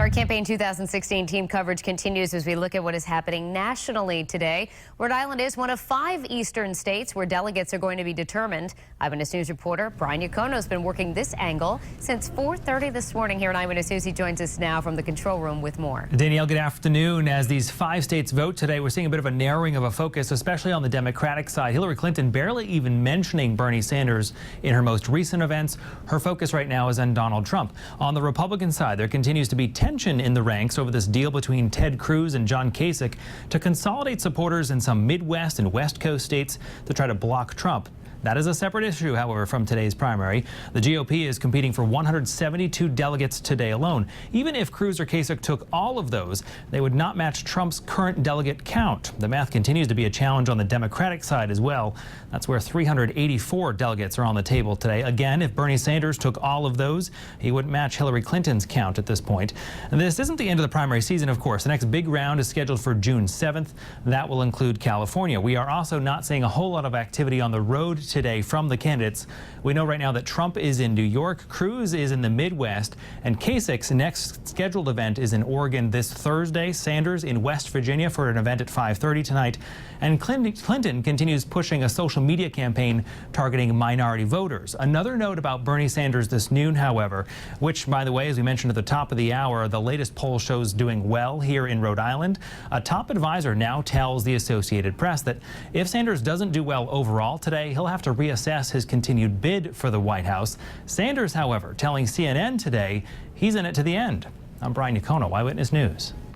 Our Campaign 2016 team coverage continues as we look at what is happening nationally today. Rhode Island is one of 5 eastern states where delegates are going to be determined. Eyewitness News reporter Brian Yacono has been working this angle since 4:30 this morning here in Eyewitness News. He joins us now from the control room with more. Danielle, good afternoon. As these 5 states vote today, we're seeing a bit of a narrowing of a focus, especially on the Democratic side. Hillary Clinton barely even mentioning Bernie Sanders in her most recent events. Her focus right now is on Donald Trump. On the Republican side, there continues to be tension in the ranks over this deal between Ted Cruz and John Kasich to consolidate supporters in some Midwest and West Coast states to try to block Trump. That is a separate issue, however, from today's primary. The GOP is competing for 172 delegates today alone. Even if Cruz or Kasich took all of those, they would not match Trump's current delegate count. The math continues to be a challenge on the Democratic side as well. That's where 384 delegates are on the table today. Again, if Bernie Sanders took all of those, he wouldn't match Hillary Clinton's count at this point. And this isn't the end of the primary season, of course. The next big round is scheduled for June 7th. That will include California. We are also not seeing a whole lot of activity on the road today from the candidates. We know right now that Trump is in New York, Cruz is in the Midwest, and Kasich's next scheduled event is in Oregon this Thursday. Sanders in West Virginia for an event at 5:30 tonight. And Clinton continues pushing a social media campaign targeting minority voters. Another note about Bernie Sanders this noon, however, which, by the way, as we mentioned at the top of the hour, the latest poll shows doing well here in Rhode Island. A top advisor now tells the Associated Press that if Sanders doesn't do well overall today, he'll have to reassess his continued bid for the White House. Sanders, however, telling CNN today he's in it to the end. I'm Brian Yacono, Eyewitness News.